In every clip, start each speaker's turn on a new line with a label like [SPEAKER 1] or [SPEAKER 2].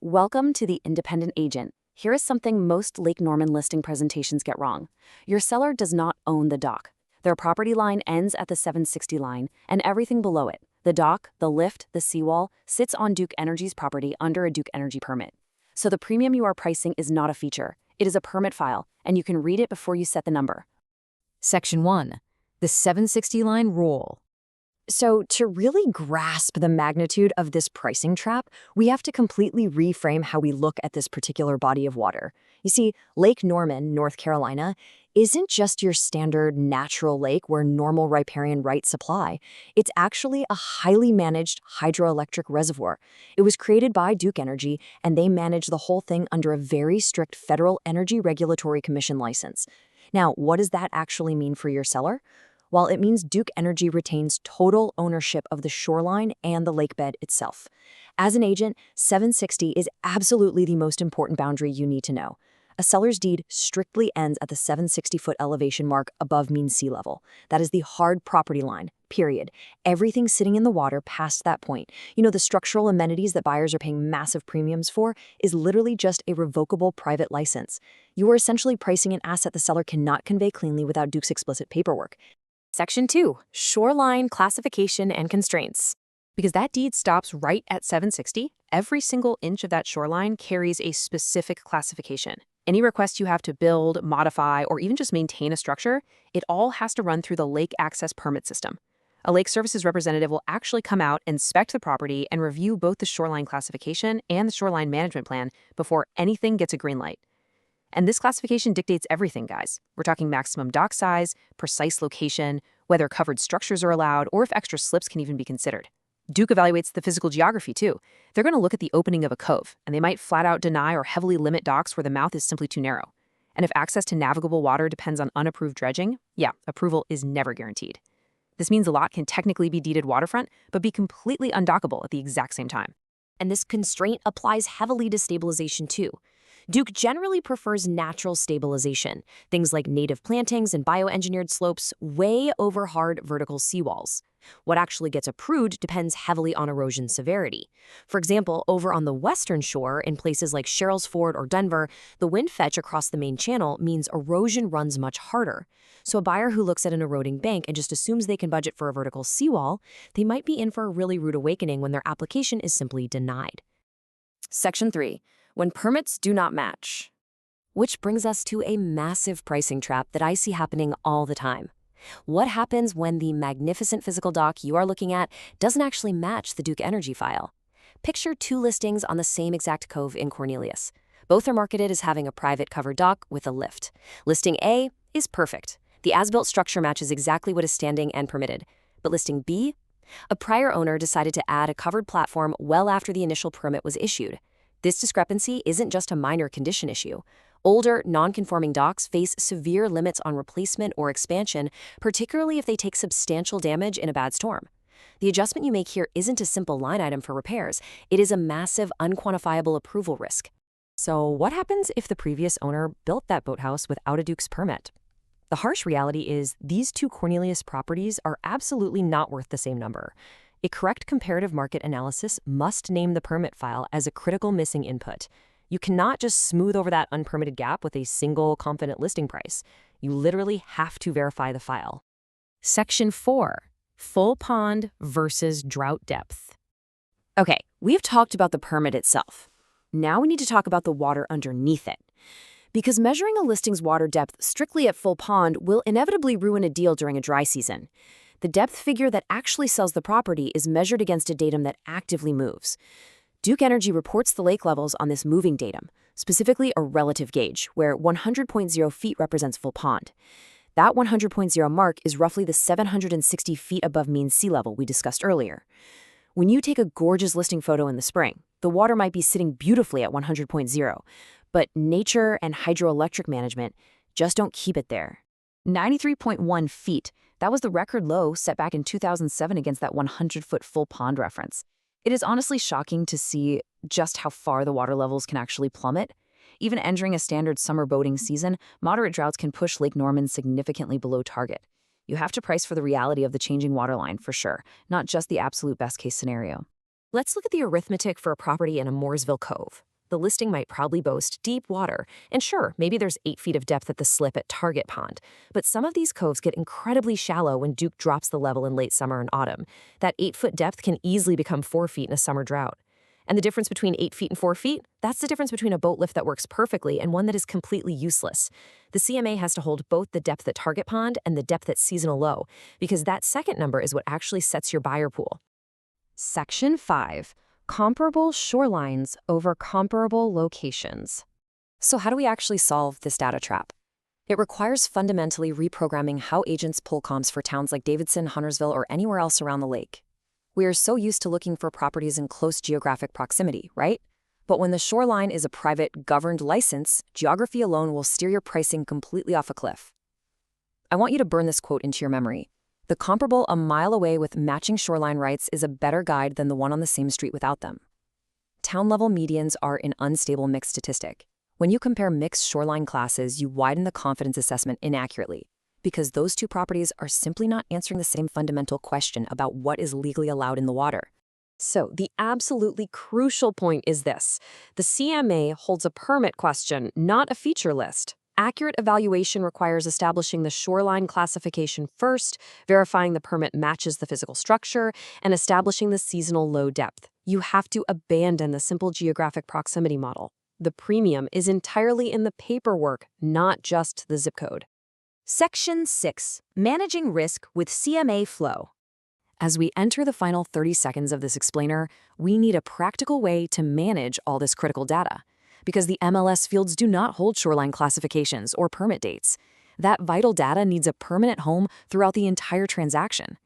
[SPEAKER 1] Welcome to the Independent Agent. Here is something most Lake Norman listing presentations get wrong. Your seller does not own the dock. Their property line ends at the 760 line, and everything below it, the dock, the lift, the seawall, sits on Duke Energy's property under a Duke Energy permit. So the premium you are pricing is not a feature. It is a permit file, and you can read it before you set the number.
[SPEAKER 2] Section 1. The 760 line rule.
[SPEAKER 3] So to really grasp the magnitude of this pricing trap, we have to completely reframe how we look at this particular body of water. You see, Lake Norman, North Carolina, isn't just your standard natural lake where normal riparian rights apply. It's actually a highly managed hydroelectric reservoir. It was created by Duke Energy, and they manage the whole thing under a very strict Federal Energy Regulatory Commission license. Now, what does that actually mean for your seller? Well, it means Duke Energy retains total ownership of the shoreline and the lakebed itself. As an agent, 760 is absolutely the most important boundary you need to know. A seller's deed strictly ends at the 760-foot elevation mark above mean sea level. That is the hard property line, period. Everything sitting in the water past that point, the structural amenities that buyers are paying massive premiums for, is literally just a revocable private license. You are essentially pricing an asset the seller cannot convey cleanly without Duke's explicit paperwork.
[SPEAKER 4] Section 2. Shoreline Classification and Constraints. Because that deed stops right at 760, every single inch of that shoreline carries a specific classification. Any request you have to build, modify, or even just maintain a structure, it all has to run through the Lake Access Permit System. A Lake Services representative will actually come out, inspect the property, and review both the shoreline classification and the shoreline management plan before anything gets a green light. And this classification dictates everything, guys. We're talking maximum dock size, precise location, whether covered structures are allowed, or if extra slips can even be considered. Duke evaluates the physical geography, too. They're going to look at the opening of a cove, and they might flat out deny or heavily limit docks where the mouth is simply too narrow. And if access to navigable water depends on unapproved dredging, approval is never guaranteed. This means a lot can technically be deeded waterfront, but be completely undockable at the exact same time.
[SPEAKER 5] And this constraint applies heavily to stabilization, too. Duke generally prefers natural stabilization, things like native plantings and bioengineered slopes way over hard vertical seawalls. What actually gets approved depends heavily on erosion severity. For example, over on the western shore, in places like Sherrills Ford or Denver, the wind fetch across the main channel means erosion runs much harder. So a buyer who looks at an eroding bank and just assumes they can budget for a vertical seawall, they might be in for a really rude awakening when their application is simply denied.
[SPEAKER 1] Section 3. When permits do not match.
[SPEAKER 5] Which brings us to a massive pricing trap that I see happening all the time. What happens when the magnificent physical dock you are looking at doesn't actually match the Duke Energy file? Picture two listings on the same exact cove in Cornelius. Both are marketed as having a private covered dock with a lift. Listing A is perfect. The as-built structure matches exactly what is standing and permitted. But listing B? A prior owner decided to add a covered platform well after the initial permit was issued. This discrepancy isn't just a minor condition issue. Older, non-conforming docks face severe limits on replacement or expansion, particularly if they take substantial damage in a bad storm. The adjustment you make here isn't a simple line item for repairs. It is a massive, unquantifiable approval risk.
[SPEAKER 3] So what happens if the previous owner built that boathouse without a Duke's permit? The harsh reality is these two Cornelius properties are absolutely not worth the same number. A correct comparative market analysis must name the permit file as a critical missing input. You cannot just smooth over that unpermitted gap with a single confident listing price. You literally have to verify the file.
[SPEAKER 4] Section 4. Full pond versus drought depth.
[SPEAKER 1] Okay, we've talked about the permit itself. Now we need to talk about the water underneath it. Because measuring a listing's water depth strictly at full pond will inevitably ruin a deal during a dry season. The depth figure that actually sells the property is measured against a datum that actively moves. Duke Energy reports the lake levels on this moving datum, specifically a relative gauge, where 100.0 feet represents full pond. That 100.0 mark is roughly the 760 feet above mean sea level we discussed earlier. When you take a gorgeous listing photo in the spring, the water might be sitting beautifully at 100.0, but nature and hydroelectric management just don't keep it there. 93.1 feet. That was the record low set back in 2007 against that 100-foot full pond reference. It is honestly shocking to see just how far the water levels can actually plummet. Even entering a standard summer boating season, moderate droughts can push Lake Norman significantly below target. You have to price for the reality of the changing waterline for sure, not just the absolute best-case scenario.
[SPEAKER 5] Let's look at the arithmetic for a property in a Mooresville Cove.
[SPEAKER 4] the listing might proudly boast deep water, and sure, maybe there's 8 feet of depth at the slip at Target Pond, but some of these coves get incredibly shallow when Duke drops the level in late summer and autumn. That 8-foot depth can easily become 4 feet in a summer drought. And the difference between 8 feet and 4 feet, that's the difference between a boat lift that works perfectly and one that is completely useless. The CMA has to hold both the depth at Target Pond and the depth at seasonal low, because that second number is what actually sets your buyer pool.
[SPEAKER 3] Section 5. Comparable shorelines over comparable locations.
[SPEAKER 5] So how do we actually solve this data trap? It requires fundamentally reprogramming how agents pull comps for towns like Davidson, Huntersville, or anywhere else around the lake. We are so used to looking for properties in close geographic proximity, right? But when the shoreline is a private, governed license, geography alone will steer your pricing completely off a cliff. I want you to burn this quote into your memory. The comparable a mile away with matching shoreline rights is a better guide than the one on the same street without them. Town-level medians are an unstable mixed statistic. When you compare mixed shoreline classes, you widen the confidence assessment inaccurately, because those two properties are simply not answering the same fundamental question about what is legally allowed in the water.
[SPEAKER 4] So the absolutely crucial point is this. The CMA holds a permit question, not a feature list. Accurate evaluation requires establishing the shoreline classification first, verifying the permit matches the physical structure, and establishing the seasonal low depth. You have to abandon the simple geographic proximity model. The premium is entirely in the paperwork, not just the zip code.
[SPEAKER 1] Section 6. Managing Risk with CMA Flow.
[SPEAKER 2] As we enter the final 30 seconds of this explainer, we need a practical way to manage all this critical data, because the MLS fields do not hold shoreline classifications or permit dates. That vital data needs a permanent home throughout the entire transaction.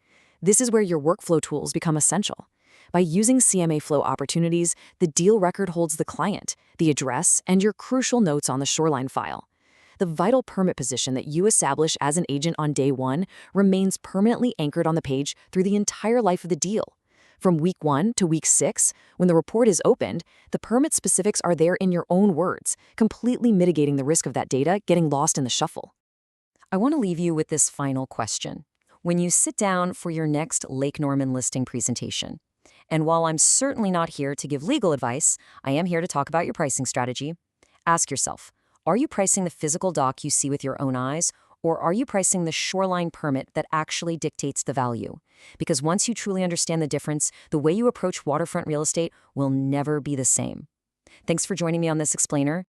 [SPEAKER 2] This is where your workflow tools become essential. By using CMA Flow opportunities, the deal record holds the client, the address, and your crucial notes on the shoreline file. The vital permit position that you establish as an agent on day 1 remains permanently anchored on the page through the entire life of the deal. From week 1 to week 6, when the report is opened, the permit specifics are there in your own words, completely mitigating the risk of that data getting lost in the shuffle. I want to leave you with this final question. When you sit down for your next Lake Norman listing presentation, and while I'm certainly not here to give legal advice, I am here to talk about your pricing strategy, ask yourself, are you pricing the physical dock you see with your own eyes, or are you pricing the shoreline permit that actually dictates the value? Because once you truly understand the difference, the way you approach waterfront real estate will never be the same. Thanks for joining me on this explainer.